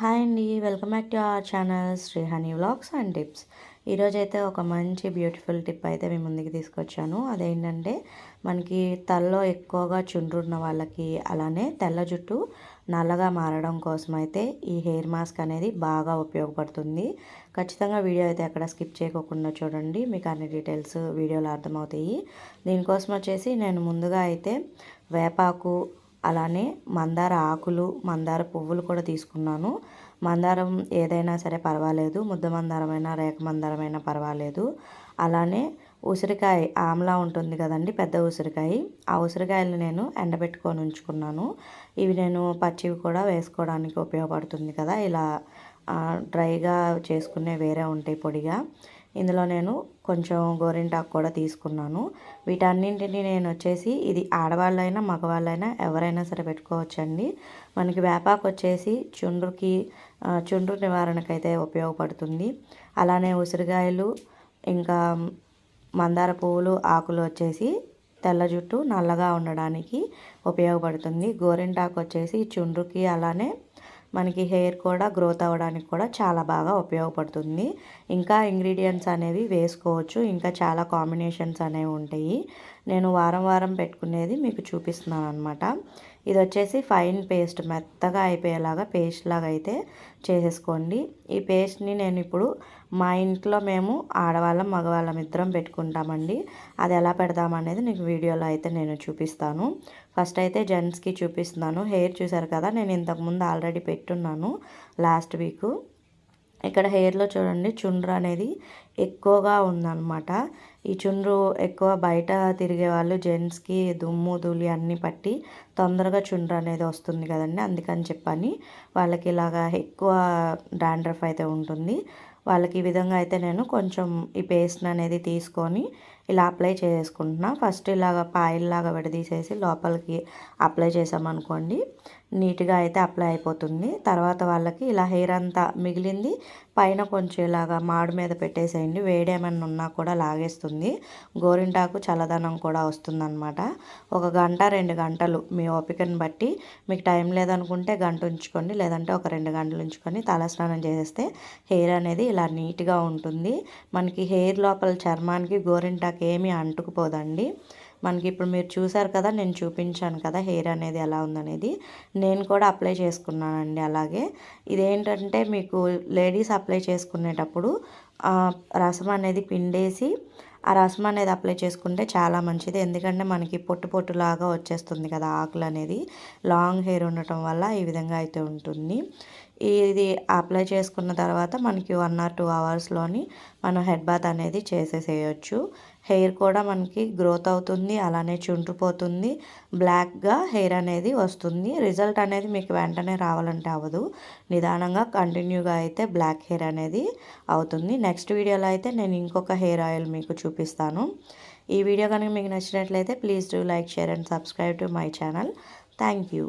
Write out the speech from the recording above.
Hi అండి. Welcome back to our channel Sri Honey Vlogs and Tips. ఈరోజైతే ఒక మంచి బ్యూటిఫుల్ టిప్ అయితే మీ ముందుకు తీసుకొచ్చాను. అదేంటంటే మనకి తలలో ఎక్కువగా చుండ్రు ఉన్న వాళ్ళకి, అలానే తెల్ల జుట్టు నల్లగా మారడం కోసం అయితే ఈ హెయిర్ మాస్క్ అనేది బాగా ఉపయోగపడుతుంది. ఖచ్చితంగా వీడియో అయితే ఎక్కడ స్కిప్ చేయకుండా చూడండి. మీకు అన్ని డీటెయిల్స్ వీడియోలో అర్థమవుతాయి. దీనికోసం వచ్చేసి నేను ముందుగా అయితే వేపాకు, అలానే మందార ఆకులు, మందార పువ్వులు కూడా తీసుకున్నాను. మందారం ఏదైనా సరే పర్వాలేదు, ముద్ద మందారమైనా రేఖ మందారమైనా పర్వాలేదు. అలానే ఉసిరికాయ ఆమ్లా ఉంటుంది కదండి, పెద్ద ఉసిరికాయ. ఆ ఉసిరికాయలు నేను ఎండబెట్టుకొని ఉంచుకున్నాను. ఇవి నేను పచ్చివి కూడా వేసుకోవడానికి ఉపయోగపడుతుంది కదా. ఇలా డ్రైగా చేసుకునే వేరే ఉంటాయి పొడిగా. ఇందులో నేను కొంచెం గోరింటాకు కూడా తీసుకున్నాను. వీటన్నింటినీ నేను వచ్చేసి ఇది ఆడవాళ్ళైనా మగవాళ్ళైనా ఎవరైనా సరే పెట్టుకోవచ్చండి. మనకి వేపాకు వచ్చేసి చుండ్రు నివారణకైతే ఉపయోగపడుతుంది. అలానే ఉసిరికాయలు, ఇంకా మందార పువ్వులు ఆకులు వచ్చేసి తెల్ల జుట్టు నల్లగా ఉండడానికి ఉపయోగపడుతుంది. గోరింటాకు వచ్చేసి చుండ్రుకి, అలానే మనకి హెయిర్ కూడా గ్రోత్ అవ్వడానికి కూడా చాలా బాగా ఉపయోగపడుతుంది. ఇంకా ఇంగ్రీడియంట్స్ అనేవి వేసుకోవచ్చు, ఇంకా చాలా కాంబినేషన్స్ అనేవి ఉంటాయి. నేను వారం వారం పెట్టుకునేది మీకు చూపిస్తున్నాను అనమాట. ఇది వచ్చేసి ఫైన్ పేస్ట్, మెత్తగా అయిపోయేలాగా పేస్ట్ లాగా అయితే చేసేసుకోండి. ఈ పేస్ట్ని నేను ఇప్పుడు మా ఇంట్లో మేము ఆడవాళ్ళం మగవాళ్ళం ఇద్దరం పెట్టుకుంటామండి. అది ఎలా పెడదామనేది నీకు వీడియోలో అయితే నేను చూపిస్తాను. ఫస్ట్ అయితే జెంట్స్కి చూపిస్తున్నాను. హెయిర్ చూసారు కదా, నేను ఇంతకుముందు ఆల్రెడీ పెట్టున్నాను లాస్ట్ వీక్. ఇక్కడ హెయిర్లో చూడండి చుండ్రు అనేది ఎక్కువగా ఉందన్నమాట. ఈ చుండ్రు ఎక్కువ బయట తిరిగే వాళ్ళు జెంట్స్కి దుమ్ము ధూళి అన్నీ పట్టి తొందరగా చుండ్రు అనేది వస్తుంది కదండి. అందుకని చెప్పని వాళ్ళకి ఇలాగా ఎక్కువ డాండ్రఫ్ అయితే ఉంటుంది. వాళ్ళకి ఈ విధంగా అయితే నేను కొంచెం ఈ పేస్ట్ అనేది తీసుకొని ఇలా అప్లై చేసుకుంటున్నా. ఫస్ట్ ఇలాగ పాయిల్లాగా విడదీసేసి లోపలికి అప్లై చేసామనుకోండి, నీట్గా అయితే అప్లై అయిపోతుంది. తర్వాత వాళ్ళకి ఇలా హెయిర్ అంతా మిగిలింది పైన కొంచెం ఇలాగా మాడు మీద పెట్టేసేయండి. వేడేమన్నా ఉన్నా కూడా లాగేస్తుంది. గోరింటాకు చల్లదనం కూడా వస్తుందన్నమాట. 1 గంట 2 గంటలు మీ ఓపికను బట్టి, మీకు టైం లేదనుకుంటే గంట ఉంచుకోండి, లేదంటే ఒక 2 గంటలు ఉంచుకొని తలస్నానం చేసేస్తే హెయిర్ అనేది ఇలా నీట్గా ఉంటుంది. మనకి హెయిర్ లోపల చర్మానికి గోరింటాకు ఏమీ అంటుకుపోదండి. మనకి ఇప్పుడు మీరు చూసారు కదా, నేను చూపించాను కదా హెయిర్ అనేది ఎలా ఉందనేది. నేను కూడా అప్లై చేసుకున్నానండి. అలాగే ఇదేంటంటే మీకు లేడీస్ అప్లై చేసుకునేటప్పుడు రసం అనేది పిండేసి ఆ రసం అనేది అప్లై చేసుకుంటే చాలా మంచిది. ఎందుకంటే మనకి పొట్టు పొట్టులాగా వచ్చేస్తుంది కదా ఆకులు అనేది, లాంగ్ హెయిర్ ఉండటం వల్ల ఈ విధంగా అయితే ఉంటుంది. ఇది అప్లై చేసుకున్న తర్వాత మనకి 1 or 2 అవర్స్లోని మనం హెడ్ బాత్ అనేది చేసేసేయచ్చు. హెయిర్ కూడా మనకి గ్రోత్ అవుతుంది, అలానే చుండ్రుపోతుంది, బ్లాక్గా హెయిర్ అనేది వస్తుంది. రిజల్ట్ అనేది మీకు వెంటనే రావాలంటే అవ్వదు, నిదానంగా కంటిన్యూగా అయితే బ్లాక్ హెయిర్ అనేది అవుతుంది. నెక్స్ట్ వీడియోలో అయితే నేను ఇంకొక హెయిర్ ఆయిల్ మీకు చూపిస్తాను. ఈ వీడియో కనుక మీకు నచ్చినట్లయితే please do like, share and subscribe to my channel. Thank you.